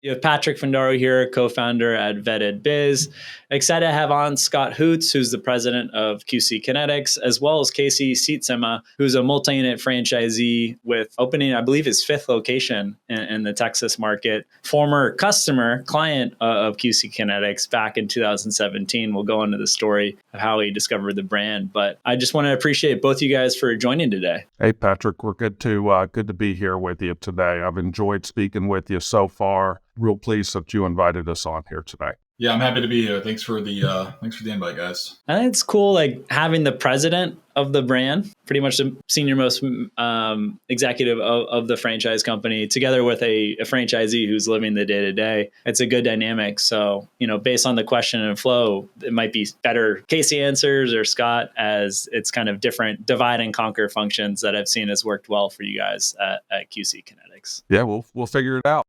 You have Patrick Fandaro here, co-founder at Vetted Biz. Excited to have on Scott Hoots, who's the president of QC Kinetix, as well as Casey Sietsema, who's a multi-unit franchisee with opening, I believe, his fifth location in the Texas market. Former client of QC Kinetix back in 2017. We'll go into the story of how he discovered the brand. But I just want to appreciate both you guys for joining today. Hey, Patrick, we're good to be here with you today. I've enjoyed speaking with you so far. Real pleased that you invited us on here today. Yeah, I'm happy to be here. Thanks for the invite, guys. I think it's cool, like having the president of the brand, pretty much the senior most executive of the franchise company, together with a franchisee who's living the day to day. It's a good dynamic. So, based on the question and flow, it might be better Casey answers or Scott, as it's kind of different divide and conquer functions that I've seen has worked well for you guys at QC Kinetix. Yeah, we'll figure it out.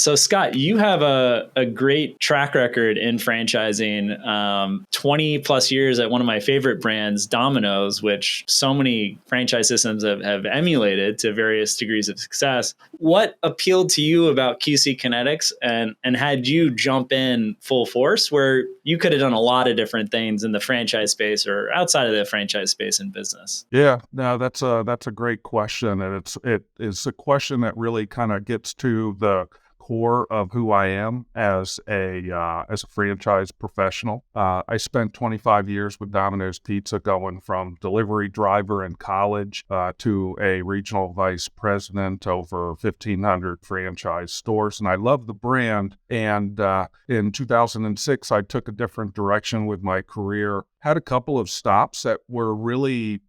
So Scott, you have a great track record in franchising, 20 plus years at one of my favorite brands, Domino's, which so many franchise systems have emulated to various degrees of success. What appealed to you about QC Kinetix and had you jump in full force, where you could have done a lot of different things in the franchise space or outside of the franchise space in business? Yeah, no, that's a great question. And it is a question that really kind of gets to the core of who I am as a franchise professional. I spent 25 years with Domino's Pizza, going from delivery driver in college to a regional vice president over 1,500 franchise stores. And I love the brand. And in 2006, I took a different direction with my career. Had a couple of stops that were really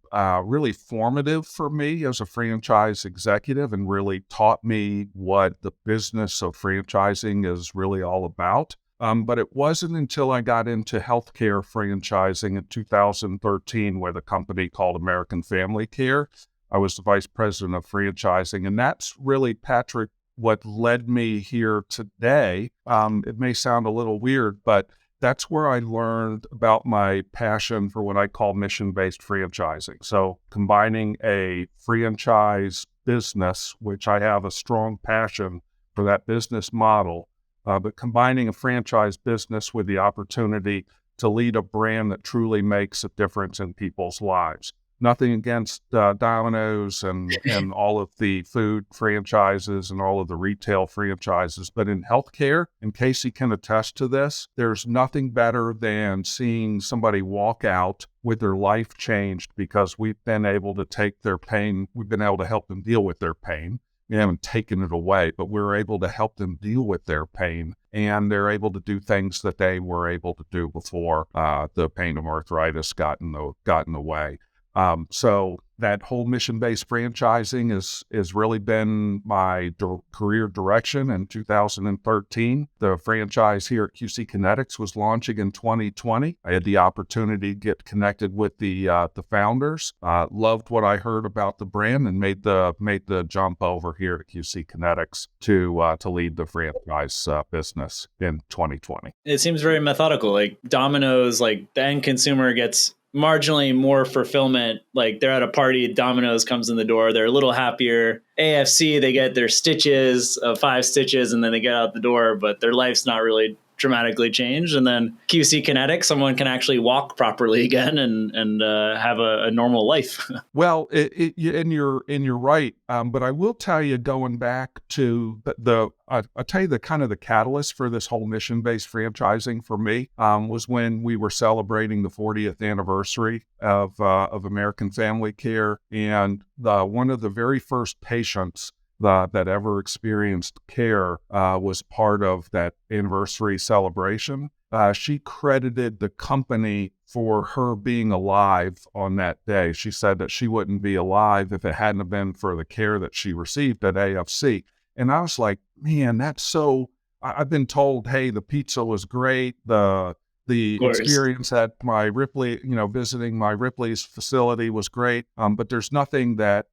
formative for me as a franchise executive and really taught me what the business of franchising is really all about. But it wasn't until I got into healthcare franchising in 2013 with a company called American Family Care. I was the vice president of franchising, and that's really, Patrick, what led me here today. It may sound a little weird, but that's where I learned about my passion for what I call mission-based franchising. So combining a franchise business, which I have a strong passion for that business model, but combining a franchise business with the opportunity to lead a brand that truly makes a difference in people's lives. Nothing against Domino's and all of the food franchises and all of the retail franchises, but in healthcare, and Casey can attest to this, there's nothing better than seeing somebody walk out with their life changed because we've been able to take their pain, we've been able to help them deal with their pain. We haven't taken it away, but we're able to help them deal with their pain, and they're able to do things that they were able to do before the pain of arthritis got in the way. So that whole mission-based franchising has really been my career direction. In 2013, the franchise here at QC Kinetix was launching in 2020. I had the opportunity to get connected with the founders. Loved what I heard about the brand and made the jump over here at QC Kinetix to lead the franchise business in 2020. It seems very methodical. Like Domino's, like the end consumer gets marginally more fulfillment. Like they're at a party, Domino's comes in the door, they're a little happier. AFC, they get their stitches, 5 stitches, and then they get out the door, but their life's not really dramatically changed. And then QC Kinetix, someone can actually walk properly again and have a normal life. Well, and you're right. But I will tell you, going back to I'll tell you the kind of the catalyst for this whole mission-based franchising for me was when we were celebrating the 40th anniversary of American Family Care, and one of the very first patients that ever experienced care was part of that anniversary celebration. She credited the company for her being alive on that day. She said that she wouldn't be alive if it hadn't have been for the care that she received at AFC. And I was like, man, that's so, I've been told, hey, the pizza was great. The experience at my Ripley, visiting my Ripley's facility was great. But there's nothing that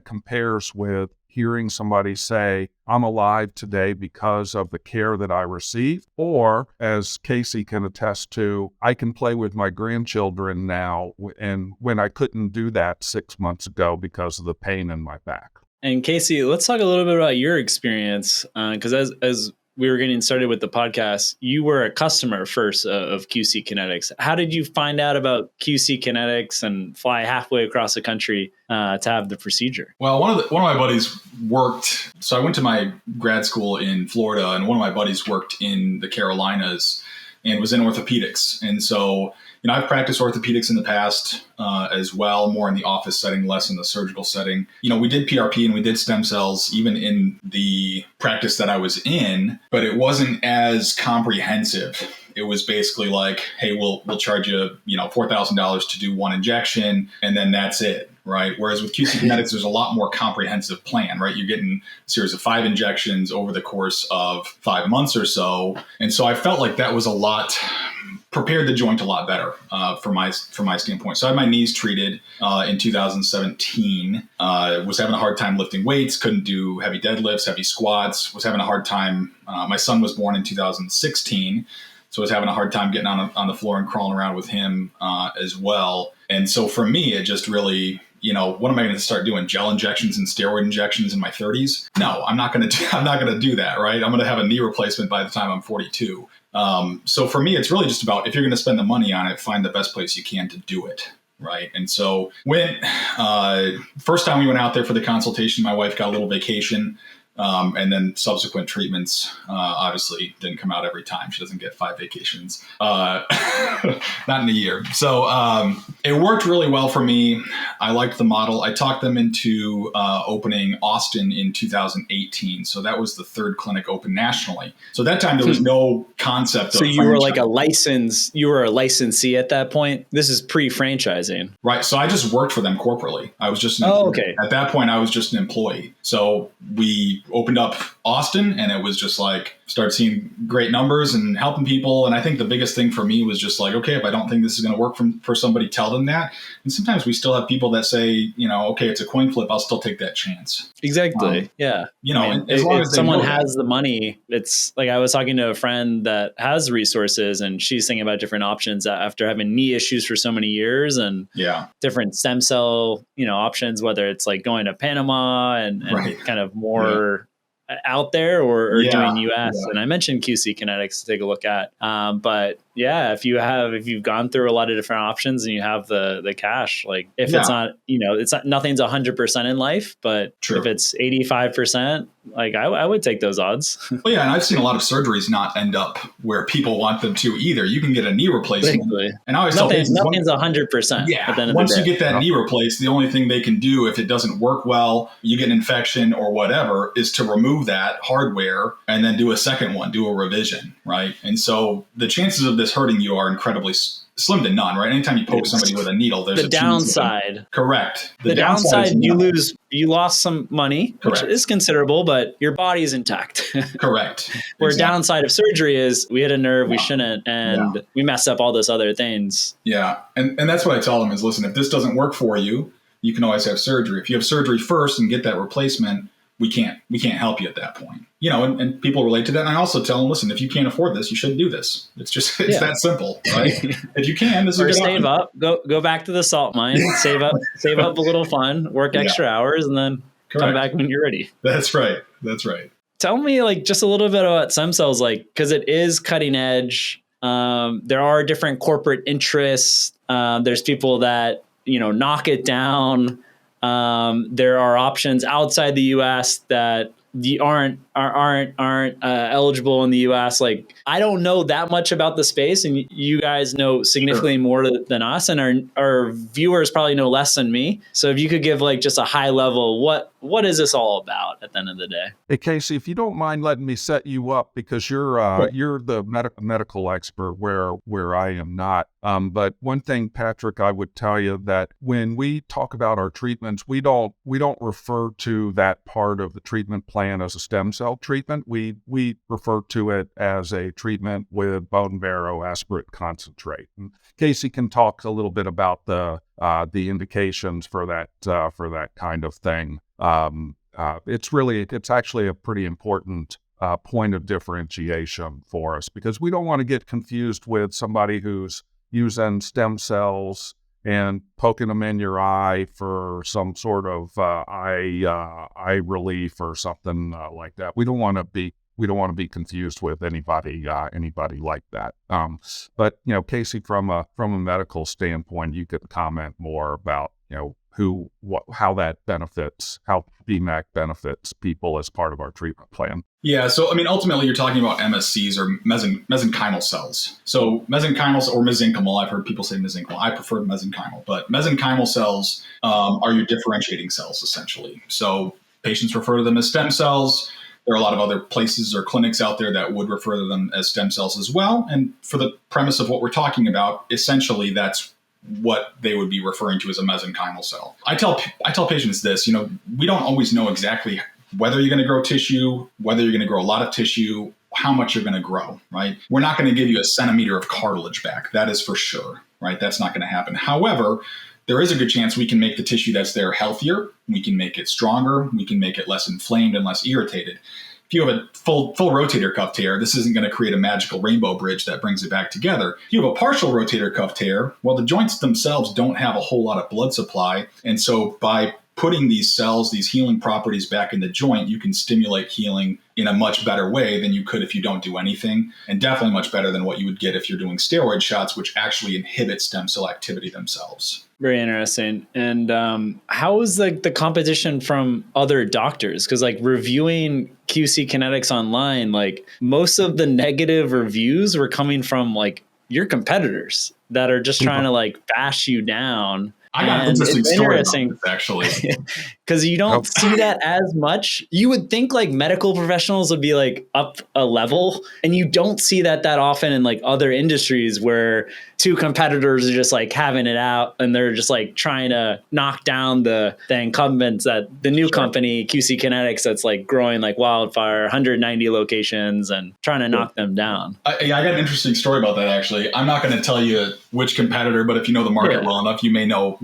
compares with hearing somebody say, I'm alive today because of the care that I received. Or, as Casey can attest to, I can play with my grandchildren now, and when I couldn't do that 6 months ago because of the pain in my back. And Casey, let's talk a little bit about your experience, because as we were getting started with the podcast, you were a customer first of QC Kinetix. How did you find out about QC Kinetix and fly halfway across the country to have the procedure? Well, one of my buddies worked. So I went to my grad school in Florida, and one of my buddies worked in the Carolinas and was in orthopedics. And so, I've practiced orthopedics in the past as well, more in the office setting, less in the surgical setting. We did PRP and we did stem cells even in the practice that I was in, but it wasn't as comprehensive. It was basically like, hey, we'll charge you, $4,000 to do one injection, and then that's it, right? Whereas with QC Kinetix, there's a lot more comprehensive plan, right? You're getting a series of 5 injections over the course of 5 months or so. And so I felt like that was prepared the joint a lot better from my standpoint. So I had my knees treated in 2017. Was having a hard time lifting weights, couldn't do heavy deadlifts, heavy squats, was having a hard time. My son was born in 2016. So I was having a hard time getting on the floor and crawling around with him as well. And so for me, it just really, what am I going to start doing? Gel injections and steroid injections in my 30s? No, I'm not going to do that, right? I'm going to have a knee replacement by the time I'm 42. So for me, it's really just about, if you're going to spend the money on it, find the best place you can to do it. Right. And so when first time we went out there for the consultation, my wife got a little vacation. And then subsequent treatments obviously didn't come out every time. She doesn't get 5 vacations, not in a year. So it worked really well for me. I liked the model. I talked them into opening Austin in 2018. So that was the 3rd clinic open nationally. So at that time, there was no concept of. So you were like you were a licensee at that point? This is pre-franchising. Right. So I just worked for them corporately. I was just okay. At that point, I was just an employee. So we opened up Austin, and it was just like, start seeing great numbers and helping people. And I think the biggest thing for me was just like, okay, if I don't think this is going to work for somebody, tell them that. And sometimes we still have people that say, okay, it's a coin flip, I'll still take that chance. Exactly. Yeah. As long as someone has the money, it's like, I was talking to a friend that has resources, and she's thinking about different options after having knee issues for so many years, and different stem cell, options, whether it's like going to Panama and right. kind of more out there or doing US. Yeah. And I mentioned QC Kinetix to take a look at. But yeah, if you've gone through a lot of different options and you have the cash, like if it's not, nothing's 100% in life, but True. If it's 85%, like I would take those odds. Well, yeah. And I've seen a lot of surgeries not end up where people want them to either. You can get a knee replacement. Exactly. And I always nothing's 100%. Yeah. Once you get that knee replaced, the only thing they can do if it doesn't work well, you get an infection or whatever, is to remove that hardware and then do a second one, do a revision. Right. And so the chances of this hurting you are incredibly slim to none, right? Anytime you poke somebody with a needle, there's the downside. Correct. The downside, you lost some money, Correct. Which is considerable, but your body is intact. Correct. Where downside of surgery is we hit a nerve we shouldn't, and we mess up all those other things. Yeah. And that's what I tell them is, listen, if this doesn't work for you, you can always have surgery. If you have surgery first and get that replacement, we can't help you at that point. And people relate to that. And I also tell them, listen, if you can't afford this, you shouldn't do this. It's that simple, right? If you can, this is a good save up, go back to the salt mine, save up a little fun, work extra hours, and then come back when you're ready. That's right. Tell me just a little bit about stem cells, because it is cutting edge. There are different corporate interests. There's people that, knock it down. There are options outside the U.S. that aren't eligible in the U.S. I don't know that much about the space, and you guys know significantly more than us, and our viewers probably know less than me. So if you could give just a high level, what is this all about at the end of the day? Hey, Casey, if you don't mind letting me set you up, because you're the medical expert where I am not. But one thing, Patrick, I would tell you that when we talk about our treatments, we don't refer to that part of the treatment plan as a stem cell treatment. We refer to it as a treatment with bone marrow aspirate concentrate. And Casey can talk a little bit about the indications for that kind of thing. It's actually a pretty important point of differentiation for us, because we don't want to get confused with somebody who's using stem cells and poking them in your eye for some sort of eye relief or something like that. We don't want to be confused with anybody like that. But Casey, from a medical standpoint, you could comment more about how BMAC benefits people as part of our treatment plan. Yeah, so ultimately you're talking about MSCs or mesenchymal cells. So mesenchymal or mesenchymal, I've heard people say mesenchymal. I prefer mesenchymal, but mesenchymal cells are your differentiating cells essentially. So patients refer to them as stem cells. There are a lot of other places or clinics out there that would refer to them as stem cells as well. And for the premise of what we're talking about, essentially that's what they would be referring to as a mesenchymal cell. I tell patients this, we don't always know exactly whether you're going to grow tissue, whether you're going to grow a lot of tissue, how much you're going to grow, right? We're not going to give you a centimeter of cartilage back. That is for sure, right? That's not going to happen. However, there is a good chance we can make the tissue that's there healthier. We can make it stronger. We can make it less inflamed and less irritated. If you have a full rotator cuff tear, this isn't going to create a magical rainbow bridge that brings it back together. If you have a partial rotator cuff tear, well, the joints themselves don't have a whole lot of blood supply. And so by putting these cells, these healing properties back in the joint, you can stimulate healing in a much better way than you could if you don't do anything, and definitely much better than what you would get if you're doing steroid shots, which actually inhibit stem cell activity themselves. Very interesting. And how is the competition from other doctors? Because reviewing QC Kinetix online, most of the negative reviews were coming from your competitors that are just trying to bash you down. I got an interesting story about this, actually. Because you don't see that as much. You would think medical professionals would be up a level, and you don't see that often in other industries where two competitors are just having it out, and they're just trying to knock down the incumbents that the new company QC Kinetix that's growing like wildfire, 190 locations, and trying to knock them down. I got an interesting story about that, actually. I'm not going to tell you which competitor, but if you know the market well enough, you may know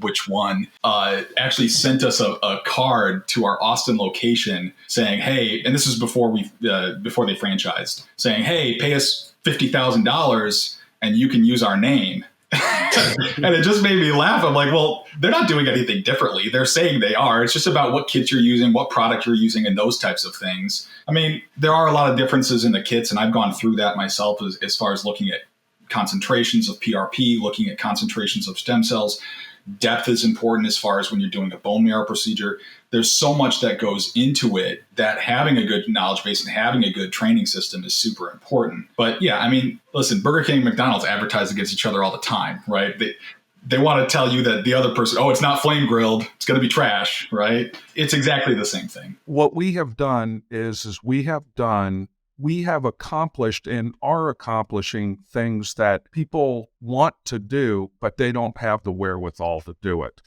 which one actually sent us a card to our Austin location saying, hey, and this is before they franchised, saying, hey, pay us $50,000 and you can use our name. And it just made me laugh. I'm like, well, they're not doing anything differently. They're saying they are. It's just about what kits you're using, what product you're using, and those types of things. There are a lot of differences in the kits, and I've gone through that myself as far as looking at concentrations of PRP, looking at concentrations of stem cells. Depth is important as far as when you're doing a bone marrow procedure. There's so much that goes into it that having a good knowledge base and having a good training system is super important. But yeah, listen, Burger King and McDonald's advertise against each other all the time, right? They want to tell you that the other person, it's not flame grilled, it's going to be trash, right? It's exactly the same thing. What we have done is we have accomplished and are accomplishing things that people want to do, but they don't have the wherewithal to do it.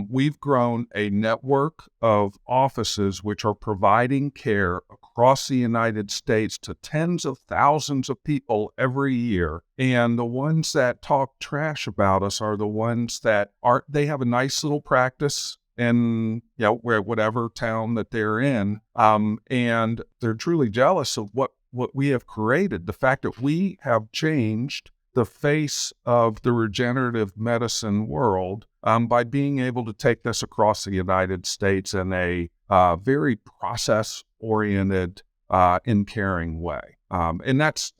We've grown a network of offices which are providing care across the United States to tens of thousands of people every year. And the ones that talk trash about us are the ones that they have a nice little practice in whatever town that they're in, and they're truly jealous of what we have created. The fact that we have changed the face of the regenerative medicine world by being able to take this across the United States in a very process-oriented and caring way. And that's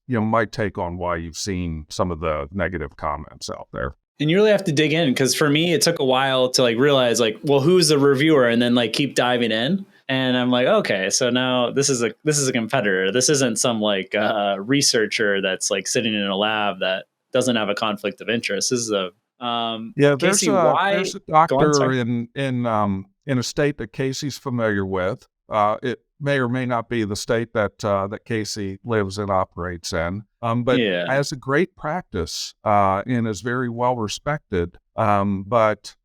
my take on why you've seen some of the negative comments out there. And you really have to dig in, because for me, it took a while to realize who's the reviewer, and then keep diving in. And I'm like, okay, so now this is a competitor. This isn't some researcher that's sitting in a lab that doesn't have a conflict of interest. This is Casey, there's a doctor in a state that Casey's familiar with. It may or may not be the state that Casey lives and operates in, but has a great practice and is very well respected. But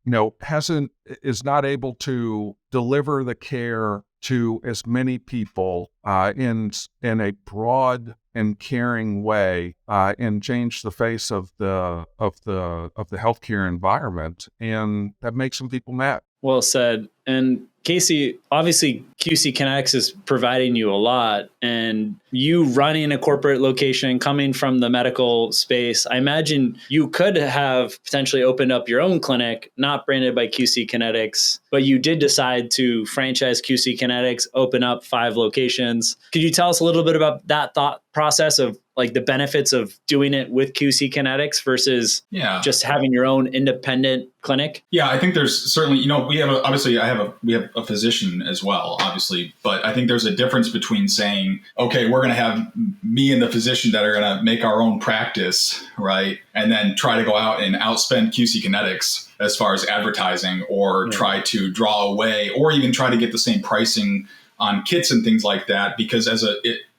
is not able to deliver the care to as many people in a broad and caring way, and change the face of the healthcare environment, and that makes some people mad. Well said. And Casey, obviously QC Kinetix is providing you a lot, and you running a corporate location coming from the medical space, I imagine you could have potentially opened up your own clinic, not branded by QC Kinetix, but you did decide to franchise QC Kinetix, open up 5 locations. Could you tell us a little bit about that thought process of like the benefits of doing it with QC Kinetix versus just having your own independent clinic? Yeah, I think there's certainly, we have we have a physician as well, obviously, but I think there's a difference between saying, okay, we're going to have me and the physician that are going to make our own practice, right? And then try to go out and outspend QC Kinetix as far as advertising, or try to draw away, or even try to get the same pricing on kits and things like that, because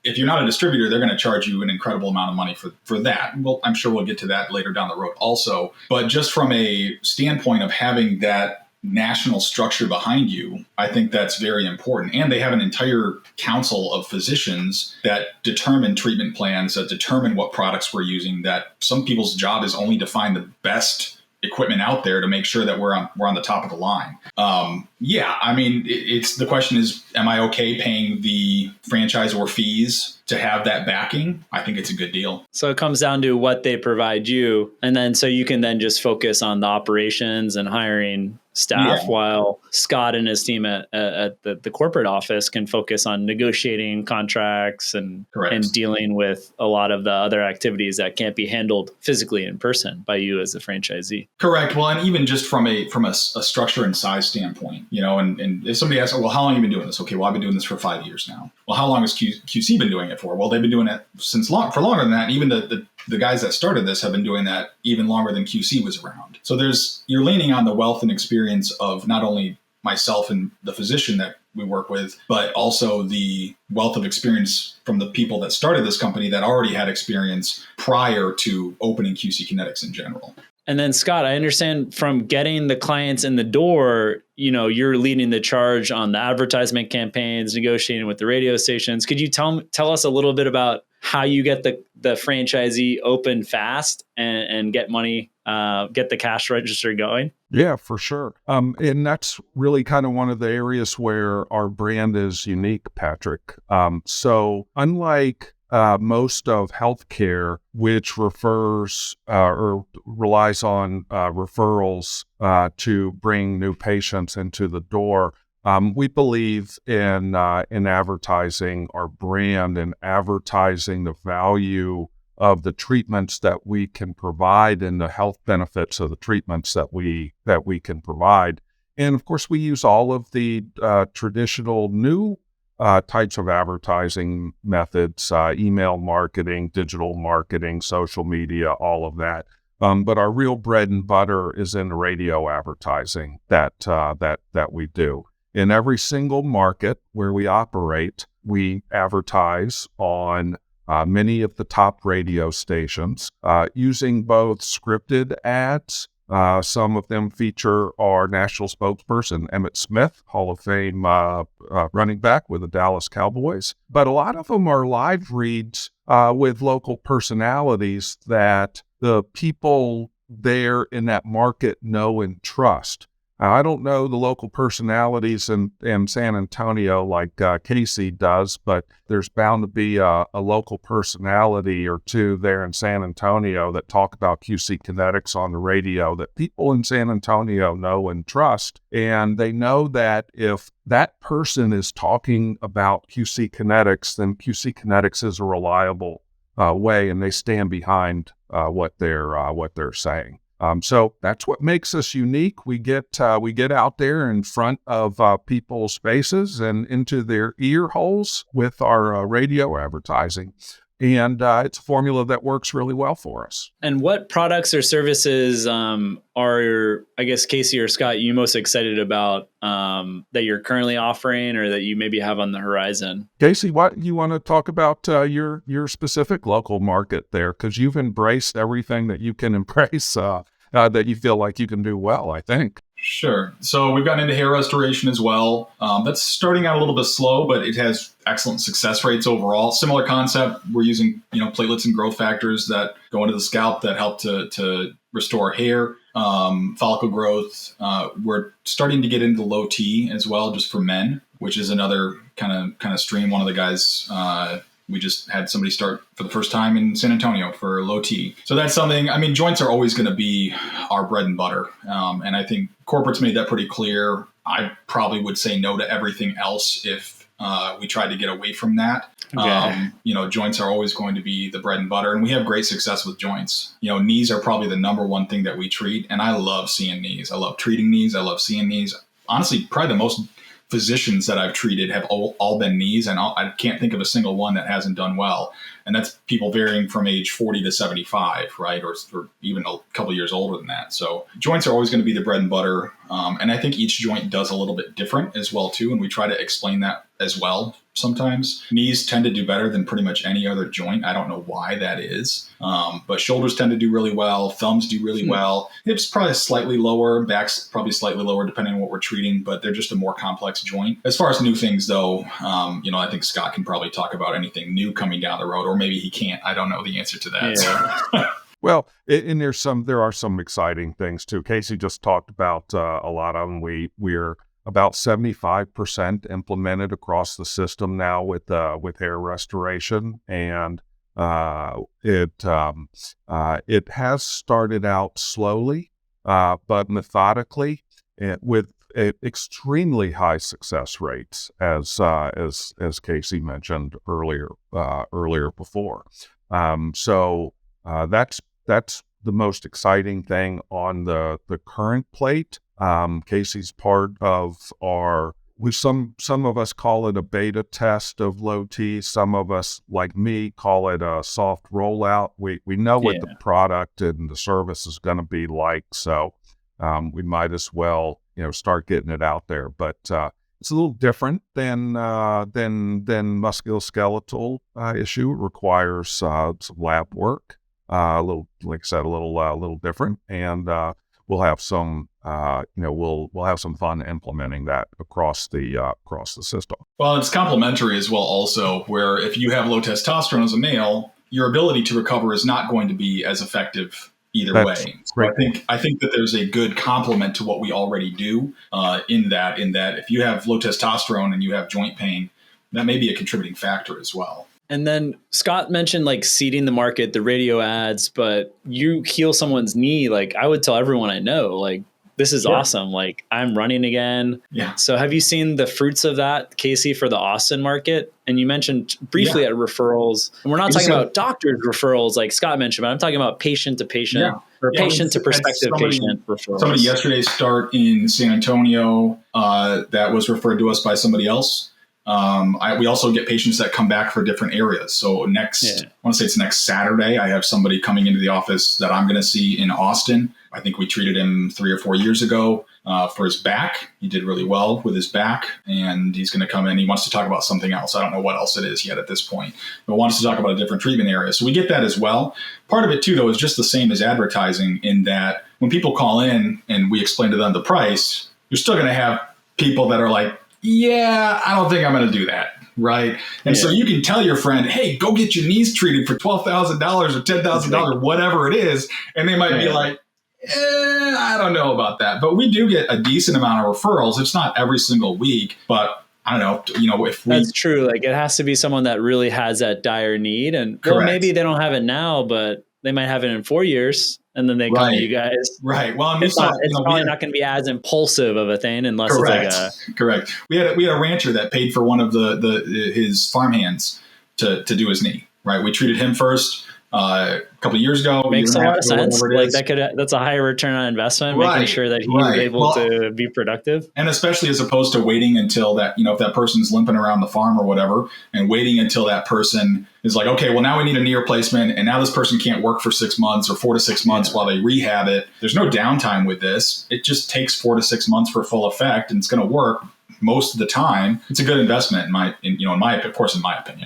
if you're not a distributor, they're going to charge you an incredible amount of money for that. Well, I'm sure we'll get to that later down the road also. But just from a standpoint of having that national structure behind you, I think that's very important. And they have an entire council of physicians that determine treatment plans, that determine what products we're using, that some people's job is only to find the best equipment out there to make sure that we're on the top of the line. It's the question is, am I okay paying the franchisor fees to have that backing? I think it's a good deal. So it comes down to what they provide you, and then so you can then just focus on the operations and hiring staff, while Scott and his team at the corporate office can focus on negotiating contracts and dealing with a lot of the other activities that can't be handled physically in person by you as a franchisee. Correct. Well, and even just from a structure and size standpoint, and if somebody asks, well, how long have you been doing this? Okay, well, I've been doing this for 5 years now. Well, how long has QC been doing it for? Well, they've been doing it for longer than that. And even the guys that started this have been doing that even longer than QC was around. So you're leaning on the wealth and experience of not only myself and the physician that we work with, but also the wealth of experience from the people that started this company that already had experience prior to opening QC Kinetix in general. And then Scott, I understand from getting the clients in the door, you're leading the charge on the advertisement campaigns, negotiating with the radio stations. Could you tell us a little bit about how you get the franchisee open fast and get money, get the cash register going? Yeah, for sure. And that's really kind of one of the areas where our brand is unique, Patrick. So unlike most of healthcare, which refers or relies on referrals to bring new patients into the door, we believe in advertising our brand and advertising the value of the treatments that we can provide and the health benefits of the treatments that we can provide. And of course, we use all of the traditional new types of advertising methods, email marketing, digital marketing, social media, all of that. But our real bread and butter is in the radio advertising that we do. In every single market where we operate, we advertise on many of the top radio stations using both scripted ads. Some of them feature our national spokesperson, Emmitt Smith, Hall of Fame running back with the Dallas Cowboys. But a lot of them are live reads with local personalities that the people there in that market know and trust. I don't know the local personalities in San Antonio like Casey does, but there's bound to be a local personality or two there in San Antonio that talk about QC Kinetix on the radio that people in San Antonio know and trust. And they know that if that person is talking about QC Kinetix, then QC Kinetix is a reliable way, and they stand behind what they're saying. So that's what makes us unique. We get out there in front of people's faces and into their ear holes with our radio advertising. And it's a formula that works really well for us. And what products or services are, I guess, Casey or Scott, you most excited about that you're currently offering or that you maybe have on the horizon? Casey, what you want to talk about your specific local market there? Because you've embraced everything that you can embrace that you feel like you can do well, I think. Sure. So we've gotten into hair restoration as well. That's starting out a little bit slow, but it has excellent success rates overall. Similar concept. We're using, platelets and growth factors that go into the scalp that help to restore hair, follicle growth. We're starting to get into low T as well, just for men, which is another kind of stream. One of the guys, we just had somebody start for the first time in San Antonio for low T. So that's something, I mean, joints are always going to be our bread and butter. And I think corporate's made that pretty clear. I probably would say no to everything else if we tried to get away from that. Joints are always going to be the bread and butter, and we have great success with joints. Knees are probably the number one thing that we treat, and I love seeing knees. I love treating knees. I love seeing knees. Honestly, probably the most physicians that I've treated have all been knees, and I can't think of a single one that hasn't done well. And that's people varying from age 40 to 75, right? Or even a couple of years older than that. So joints are always going to be the bread and butter. And I think each joint does a little bit different as well, too. And we try to explain that as well sometimes. Knees tend to do better than pretty much any other joint. I don't know why that is. But shoulders tend to do really well. Thumbs do really well. Hips probably slightly lower. Back's probably slightly lower depending on what we're treating. But they're just a more complex joint. As far as new things, though, I think Scott can probably talk about anything new coming down the road. Or maybe he can't. I don't know the answer to that. Yeah. Well, and there are some exciting things too. Casey just talked about a lot of them. We're about 75% implemented across the system now with hair restoration, and it has started out slowly, but methodically, with extremely high success rates, as Casey mentioned earlier before. So that's the most exciting thing on the current plate. Casey's part of some of us call it a beta test of low T. Some of us, like me, call it a soft rollout. We know what the product and the service is going to be like, so we might as well start getting it out there. But it's a little different than musculoskeletal issue. It requires some lab work. A little, like I said, a little different, and we'll have some, we'll have some fun implementing that across the system. Well, it's complementary as well, also, where if you have low testosterone as a male, your ability to recover is not going to be as effective either way. So I think that there's a good complement to what we already do in that if you have low testosterone and you have joint pain, that may be a contributing factor as well. And then Scott mentioned like seeding the market, the radio ads, but you heal someone's knee. Like I would tell everyone I know, like, this is awesome. Like I'm running again. Yeah. So have you seen the fruits of that, Casey, for the Austin market? And you mentioned briefly at referrals, and we're not talking about doctors referrals like Scott mentioned, but I'm talking about patient to patient or patient to prospective patient referrals. Somebody yesterday start in San Antonio that was referred to us by somebody else. We also get patients that come back for different areas. So I want to say it's next Saturday, I have somebody coming into the office that I'm going to see in Austin. I think we treated him 3 or 4 years ago for his back. He did really well with his back, and he's going to come in. He wants to talk about something else. I don't know what else it is yet at this point, but wants to talk about a different treatment area. So we get that as well. Part of it too, though, is just the same as advertising in that when people call in and we explain to them the price, you're still going to have people that are like, yeah, I don't think I'm going to do that. Right. And so you can tell your friend, hey, go get your knees treated for $12,000 or $10,000, whatever it is. And they might be like, I don't know about that. But we do get a decent amount of referrals. It's not every single week, but I don't know, if we... That's true. Like it has to be someone that really has that dire need. And well, maybe they don't have it now, but they might have it in 4 years. And then they come to you guys. Right. Well, it's probably not going to be as impulsive of a thing unless it's like Correct. We had a rancher that paid for one of his farmhands to do his knee. Right. We treated him first a couple of years ago. Makes a lot of sense. Like that's a higher return on investment, making sure that he's able to be productive. And especially as opposed to waiting until that, if that person's limping around the farm or whatever, and waiting until that person is like, okay, well now we need a knee replacement, and now this person can't work for 6 months or 4 to 6 months while they rehab it. There's no downtime with this. It just takes 4 to 6 months for full effect, and it's going to work most of the time. It's a good investment in my opinion,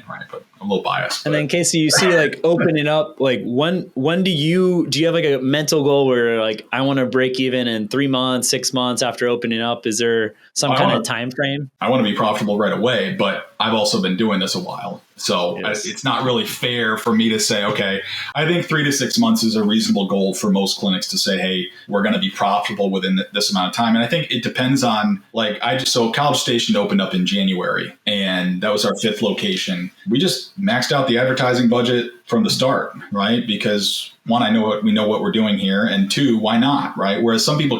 right? But I'm a little biased. And then Casey, you see like opening up, like when do you have like a mental goal where like, I want to break even in 3 months, 6 months after opening up? Is there some kind of time frame? I want to be profitable right away, but I've also been doing this a while. So it's not really fair for me to say, okay, I think 3 to 6 months is a reasonable goal for most clinics to say, hey, we're going to be profitable within this amount of time. And I think it depends on so College Station opened up in January, and that was our 5th location. We just maxed out the advertising budget from the start, right? Because one, we know what we're doing here, and 2, why not, right? Whereas some people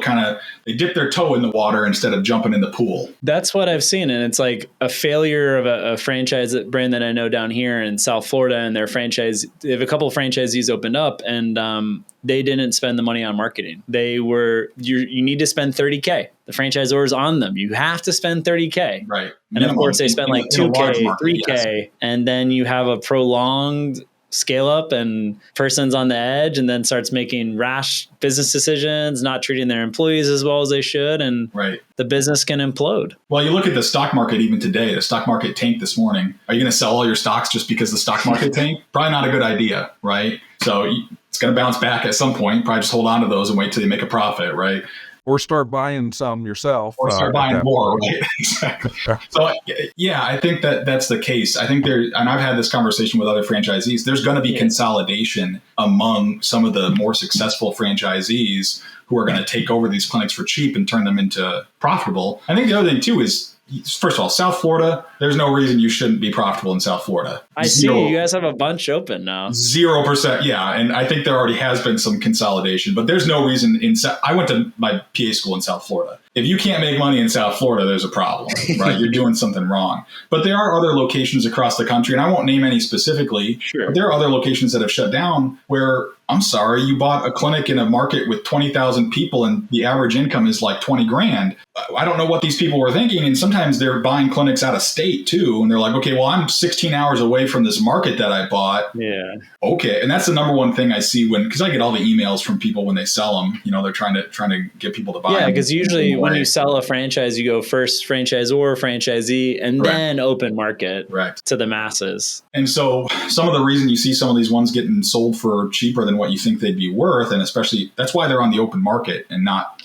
they dip their toe in the water instead of jumping in the pool. That's what I've seen, and it's like a failure of a franchise brand that I know down here in South Florida, and their franchise. They have a couple of franchisees opened up, and they didn't spend the money on marketing. You need to spend $30K. The franchisor is on them. You have to spend $30K, right? And of course, they spend like $2K, $3K, and then you have a prolonged scale up and person's on the edge and then starts making rash business decisions, not treating their employees as well as they should. And the business can implode. Well, you look at the stock market even today, the stock market tanked this morning. Are you going to sell all your stocks just because the stock market tanked? Probably not a good idea, right? So it's going to bounce back at some point. Probably just hold on to those and wait till you make a profit, right? Or start buying some yourself. Or start buying more, right? Exactly. So, yeah, I think that's the case. I think and I've had this conversation with other franchisees, there's going to be consolidation among some of the more successful franchisees who are going to take over these clinics for cheap and turn them into profitable. I think the other thing, too, is, first of all, South Florida, there's no reason you shouldn't be profitable in South Florida. I see you guys have a bunch open now. 0%. Yeah. And I think there already has been some consolidation, but there's no reason I went to my PA school in South Florida. If you can't make money in South Florida, there's a problem, right? You're doing something wrong. But there are other locations across the country, and I won't name any specifically. Sure. But there are other locations that have shut down where, I'm sorry, you bought a clinic in a market with 20,000 people and the average income is like 20 grand. I don't know what these people were thinking. And sometimes they're buying clinics out of state too. And they're like, okay, well, I'm 16 hours away from this market that I bought. Yeah. Okay. And that's the number one thing I see because I get all the emails from people when they sell them, they're trying to get people to buy them. Yeah. Because usually when you sell a franchise, you go first franchisor, franchisee, and then open market to the masses. And so some of the reason you see some of these ones getting sold for cheaper than what you think they'd be worth, and especially that's why they're on the open market and not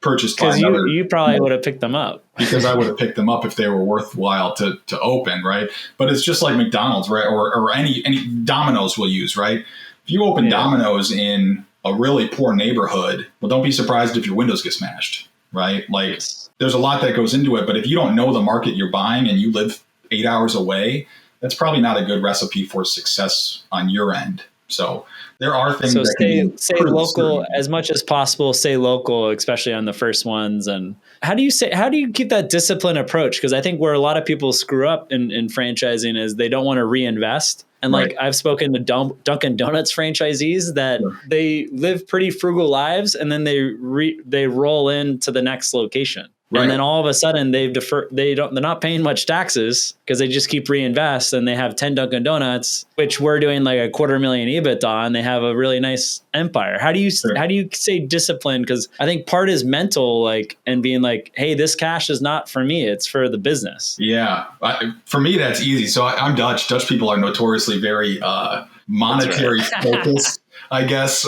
purchased by another. Because you probably would have picked them up. Because I would have picked them up if they were worthwhile to open, right? But it's just like McDonald's, right? Or any Domino's we'll use, right? If you open Domino's in a really poor neighborhood, well, don't be surprised if your windows get smashed, right? Like there's a lot that goes into it, but if you don't know the market you're buying and you live 8 hours away, that's probably not a good recipe for success on your end. So there are things that stay local as much as possible, stay local, especially on the first ones. And how do you keep that disciplined approach? Because I think where a lot of people screw up in franchising is they don't want to reinvest. And like I've spoken to Dunkin' Donuts franchisees that they live pretty frugal lives and then they roll into the next location. And then all of a sudden they're not paying much taxes because they just keep reinvest, and they have 10 Dunkin' Donuts, which we're doing like $250,000 EBITDA, and they have a really nice empire. How do you say discipline? Because I think part is mental, and being like, hey, this cash is not for me, it's for the business. Yeah. For me, that's easy. So I'm Dutch. Dutch people are notoriously very monetary focused, I guess.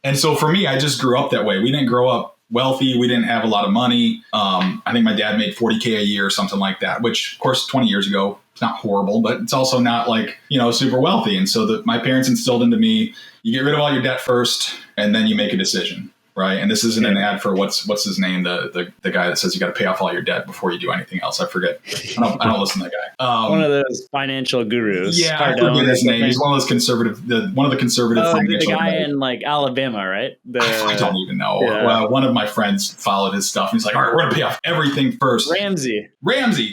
And so for me, I just grew up that way. We didn't grow up wealthy. We didn't have a lot of money. I think my dad made $40K a year or something like that, which of course 20 years ago, it's not horrible, but it's also not super wealthy. And so my parents instilled into me, you get rid of all your debt first and then you make a decision. Right. And this isn't an ad for what's his name? The guy that says you got to pay off all your debt before you do anything else. I forget. I don't listen to that guy. One of those financial gurus. Yeah. I forget his name. He's one of those conservative, the guy in Alabama, right? I don't even know. Yeah. Well, one of my friends followed his stuff. And he's like, all right, we're going to pay off everything first. Ramsey.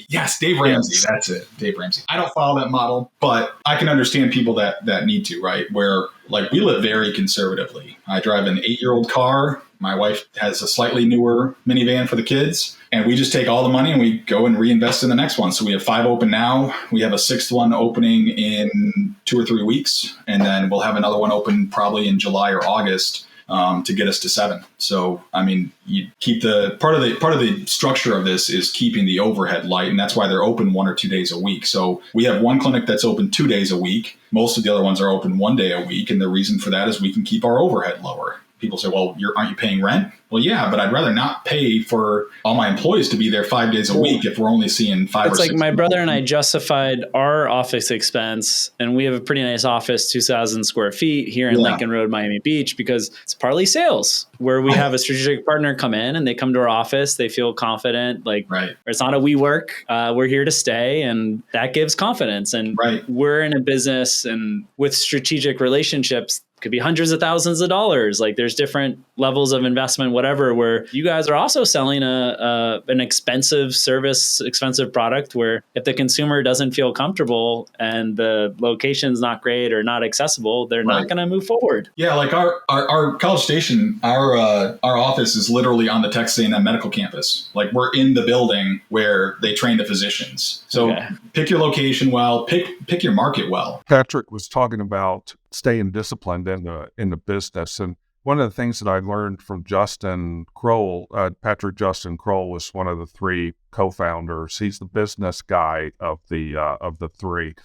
Yes. Dave Ramsey. Yes. That's it. Dave Ramsey. I don't follow that model, but I can understand people that need to, right? Where we live very conservatively. I drive an 8-year-old car. My wife has a slightly newer minivan for the kids. And we just take all the money and we go and reinvest in the next one. So we have 5 open now. We have a 6th one opening in 2 or 3 weeks. And then we'll have another one open probably in July or August. to get us to 7. So, I mean, you keep the part of the structure of this is keeping the overhead light, and that's why they're open 1 or 2 days a week. So we have one clinic that's open 2 days a week. Most of the other ones are open 1 day a week, and the reason for that is we can keep our overhead lower. People say, well, aren't you paying rent? Well, yeah, but I'd rather not pay for all my employees to be there 5 days a week if we're only seeing 5 or 6. It's like my brother and I justified our office expense, and we have a pretty nice office, 2,000 square feet here in Lincoln Road, Miami Beach, because it's partly sales, where we have a strategic partner come in and they come to our office, they feel confident, like it's not a WeWork, we're here to stay, and that gives confidence. And we're in a business and with strategic relationships, could be hundreds of thousands of dollars. Like there's different levels of investment, whatever, where you guys are also selling an expensive service, expensive product where if the consumer doesn't feel comfortable and the location's not great or not accessible, they're not going to move forward. Yeah. Like our College Station, our office is literally on the Texas A&M medical campus. Like we're in the building where they train the physicians. So pick your location well, pick your market well. Patrick was talking about staying disciplined in the business. And one of the things that I learned from Justin Kroll, Patrick Justin Kroll was one of the 3 co-founders. He's the business guy of the 3.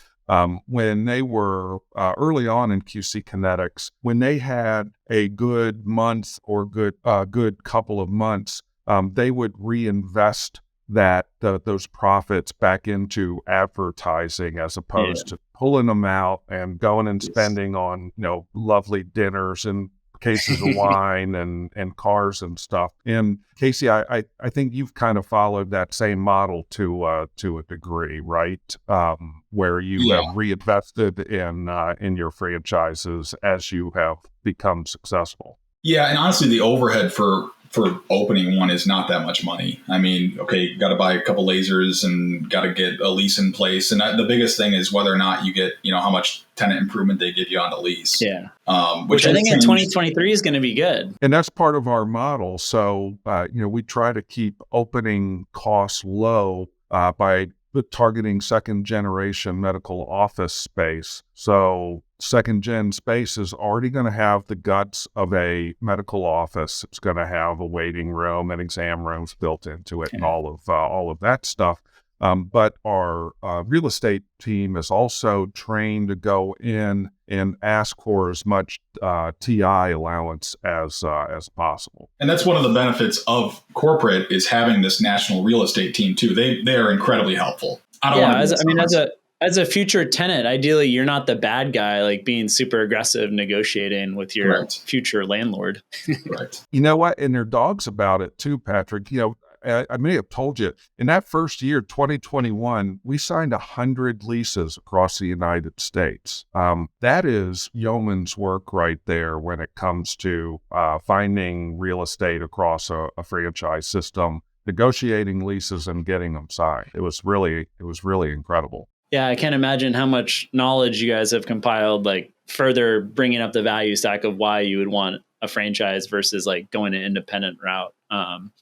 When they were early on in QC Kinetix, when they had a good month or good couple of months, they would reinvest those profits back into advertising as opposed to pulling them out and going and spending on lovely dinners and cases of wine and cars and stuff. And Casey, I think you've kind of followed that same model to a degree, right? Where you have reinvested in your franchises as you have become successful. Yeah, and honestly, the overhead for opening one is not that much money. I mean, okay, got to buy a couple lasers and got to get a lease in place. And the biggest thing is whether or not you get, how much tenant improvement they give you on the lease. Yeah. Which I think in 2023 is going to be good. And that's part of our model. So, we try to keep opening costs low by targeting second generation medical office space. So second gen space is already going to have the guts of a medical office. It's going to have a waiting room and exam rooms built into it and all of that stuff. But our real estate team is also trained to go in and ask for as much TI allowance as possible. And that's one of the benefits of corporate is having this national real estate team too. They are incredibly helpful. As a future tenant, ideally, you're not the bad guy, like being super aggressive, negotiating with your future landlord. Right. You know what? And there are dogs about it too, Patrick. I may have told you, in that first year, 2021, we signed 100 leases across the United States. That is yeoman's work right there when it comes to finding real estate across a franchise system, negotiating leases and getting them signed. It was really incredible. Yeah, I can't imagine how much knowledge you guys have compiled, like further bringing up the value stack of why you would want a franchise versus like going an independent route.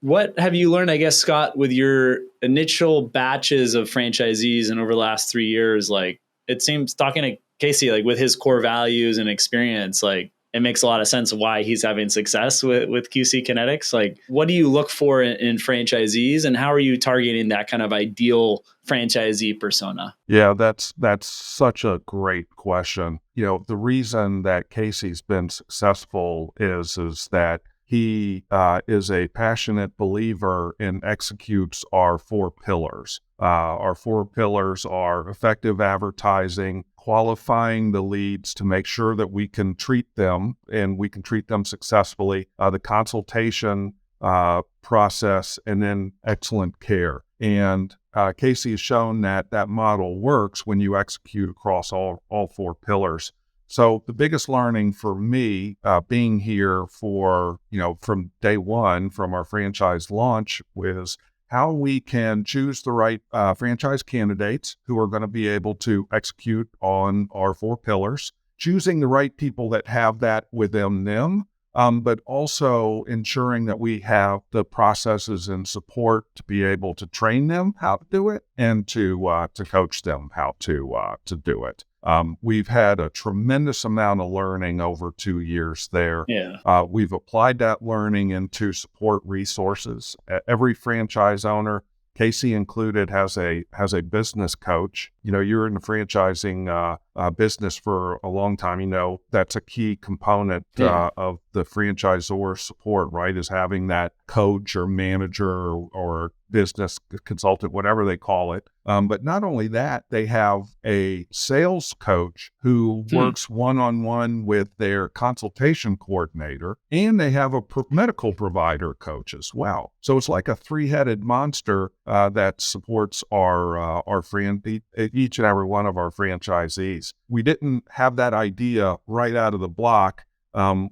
What have you learned, I guess, Scott, with your initial batches of franchisees and over the last 3 years? Like it seems, talking to Casey, like with his core values and experience, like it makes a lot of sense why he's having success with QC Kinetix. Like, what do you look for in franchisees, and how are you targeting that kind of ideal franchisee persona? Yeah, that's such a great question. The reason that Casey's been successful is that he is a passionate believer and executes our 4 pillars. Our 4 pillars are effective advertising, qualifying the leads to make sure that we can treat them and we can treat them successfully, the consultation process, and then excellent care. And Casey has shown that model works when you execute across all 4 pillars. So the biggest learning for me, being here for, from day one, from our franchise launch, was how we can choose the right franchise candidates who are going to be able to execute on our 4 pillars, choosing the right people that have that within them, but also ensuring that we have the processes and support to be able to train them how to do it and to coach them how to do it. We've had a tremendous amount of learning over 2 years there. Yeah. We've applied that learning into support resources. Every franchise owner, Casey included, has a business coach. You're in the franchising business for a long time. That's a key component of the franchisor support, right? Is having that coach or manager or business consultant, whatever they call it. But not only that, they have a sales coach who works one-on-one with their consultation coordinator, and they have a medical provider coach as well. So it's like a three-headed monster that supports each and every one of our franchisees. We didn't have that idea right out of the block.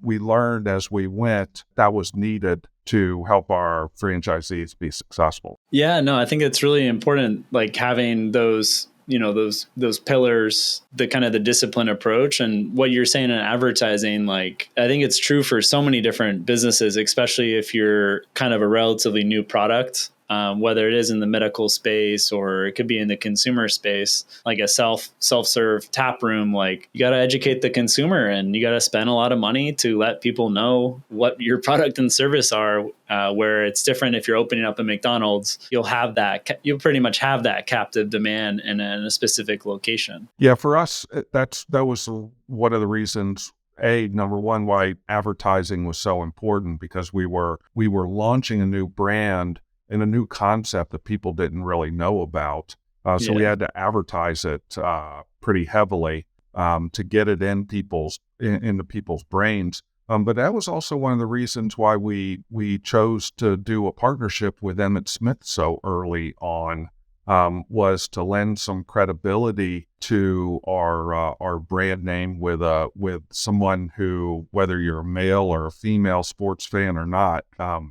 We learned as we went that was needed to help our franchisees be successful. Yeah, no, I think it's really important, like having those, those pillars, the kind of the discipline approach. And what you're saying in advertising, like, I think it's true for so many different businesses, especially if you're kind of a relatively new product. Whether it is in the medical space or it could be in the consumer space, like a self-serve tap room, like you got to educate the consumer and you got to spend a lot of money to let people know what your product and service are, where it's different. If you're opening up a McDonald's, you'll pretty much have that captive demand in a specific location. Yeah, for us, that was one of the reasons. Number one, why advertising was so important, because we were launching a new brand and a new concept that people didn't really know about. So we had to advertise it pretty heavily to get it into people's brains. But that was also one of the reasons why we chose to do a partnership with Emmett Smith so early on, was to lend some credibility to our brand name with someone who, whether you're a male or a female sports fan or not,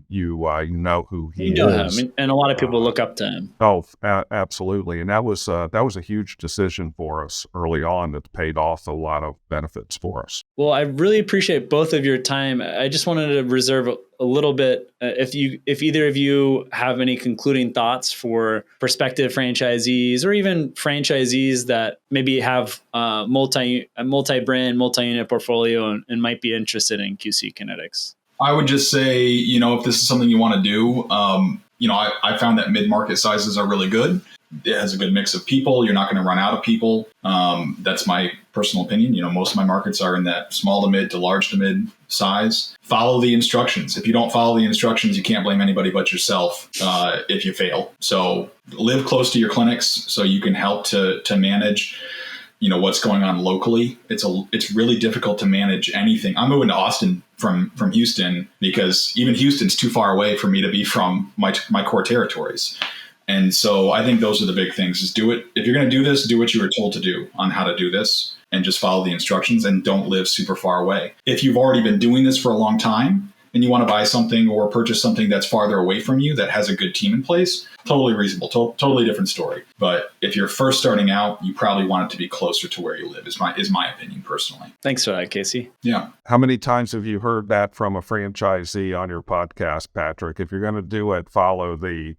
you know who he is. Him, and a lot of people look up to him. Oh, absolutely, and that was a huge decision for us early on that paid off a lot of benefits for us. Well, I really appreciate both of your time. I just wanted to reserve a little bit, if either of you have any concluding thoughts for prospective franchisees or even franchisees that maybe have a multi-brand, multi-unit portfolio and might be interested in QC Kinetix. I would just say, if this is something you want to do, I found that mid-market sizes are really good. It has a good mix of people. You're not going to run out of people. That's my personal opinion. Most of my markets are in that small to mid to large to mid size. Follow the instructions. If you don't follow the instructions, you can't blame anybody but yourself if you fail. So live close to your clinics so you can help to manage what's going on locally. It's really difficult to manage anything. I'm moving to Austin from Houston because even Houston's too far away for me to be from my core territories. And so I think those are the big things, is do it. If you're going to do this, do what you were told to do on how to do this and just follow the instructions and don't live super far away. If you've already been doing this for a long time and you want to buy something or purchase something that's farther away from you that has a good team in place, totally reasonable, totally different story. But if you're first starting out, you probably want it to be closer to where you live, is my opinion personally. Thanks for that, Casey. Yeah. How many times have you heard that from a franchisee on your podcast, Patrick? If you're going to do it, follow the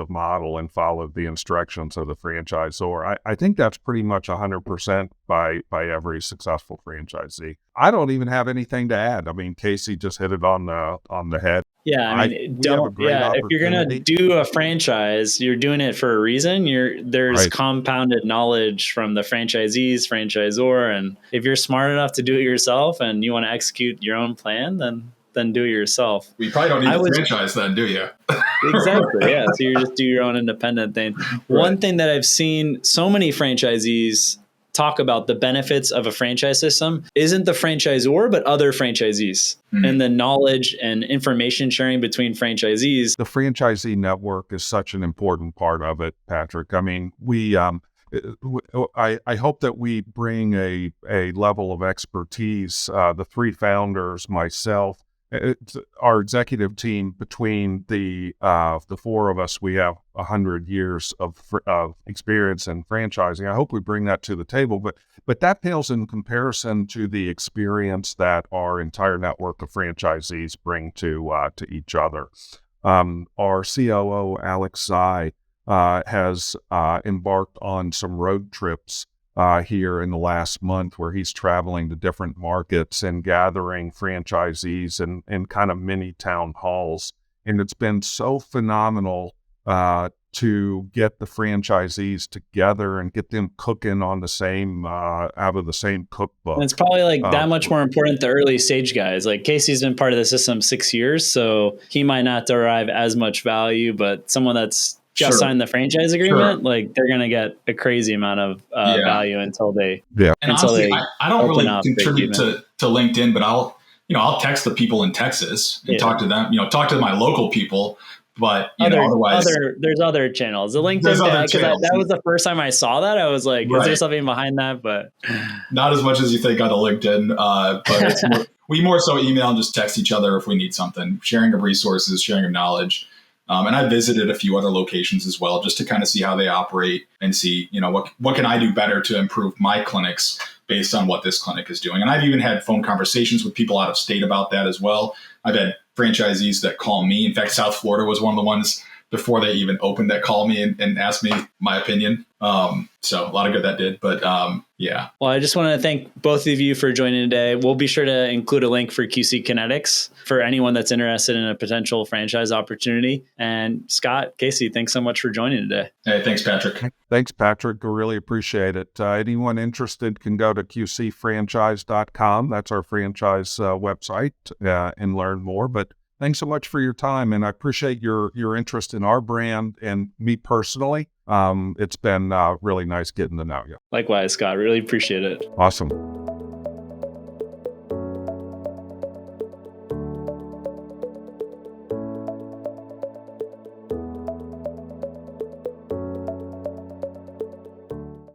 model and follow the instructions of the franchisor. I think that's pretty much 100% by every successful franchisee. I don't even have anything to add. I mean, Casey just hit it on the head. Yeah, if you're going to do a franchise, you're doing it for a reason. There's right. Compounded knowledge from the franchisees, franchisor, and if you're smart enough to do it yourself and you want to execute your own plan, then do it yourself. We probably don't need a franchise then, do you? Exactly, yeah. So you just do your own independent thing. Right. One thing that I've seen so many franchisees talk about the benefits of a franchise system isn't the franchisor, but other franchisees and the knowledge and information sharing between franchisees. The franchisee network is such an important part of it, Patrick. I mean, I hope that we bring a level of expertise, the three founders, myself, It's our executive team. Between the four of us, we have 100 years of experience in franchising. I hope we bring that to the table, but that pales in comparison to the experience that our entire network of franchisees bring to each other. Our COO, Alex Zai, has embarked on some road trips here in the last month, where he's traveling to different markets and gathering franchisees in kind of mini town halls. And it's been so phenomenal to get the franchisees together and get them cooking on the same, out of the same cookbook. And it's probably like that much more important, the early stage guys. Like Casey's been part of the system 6 years, so he might not derive as much value, but someone that's just signed the franchise agreement, like they're going to get a crazy amount of value until they, and honestly, I don't really contribute to LinkedIn, but I'll text the people in Texas and talk to them, talk to my local people, but otherwise there's other channels. The LinkedIn, that was the first time I saw that. I was like, is there something behind that? But not as much as you think on the LinkedIn, but it's we more so email and just text each other if we need something, sharing of resources, sharing of knowledge. And I visited a few other locations as well, just to kind of see how they operate and see, what can I do better to improve my clinics based on what this clinic is doing. And I've even had phone conversations with people out of state about that as well. I've had franchisees that call me. In fact, South Florida was one of the ones before they even opened that call me and asked me my opinion. So a lot of good that did, but yeah. Well, I just want to thank both of you for joining today. We'll be sure to include a link for QC Kinetix for anyone that's interested in a potential franchise opportunity. And Scott, Casey, thanks so much for joining today. Hey, thanks, Patrick. Thanks, Patrick. We really appreciate it. Anyone interested can go to qcfranchise.com. That's our franchise website, and learn more. But thanks so much for your time, and I appreciate your interest in our brand and me personally. It's been really nice getting to know you. Likewise, Scott. Really appreciate it. Awesome.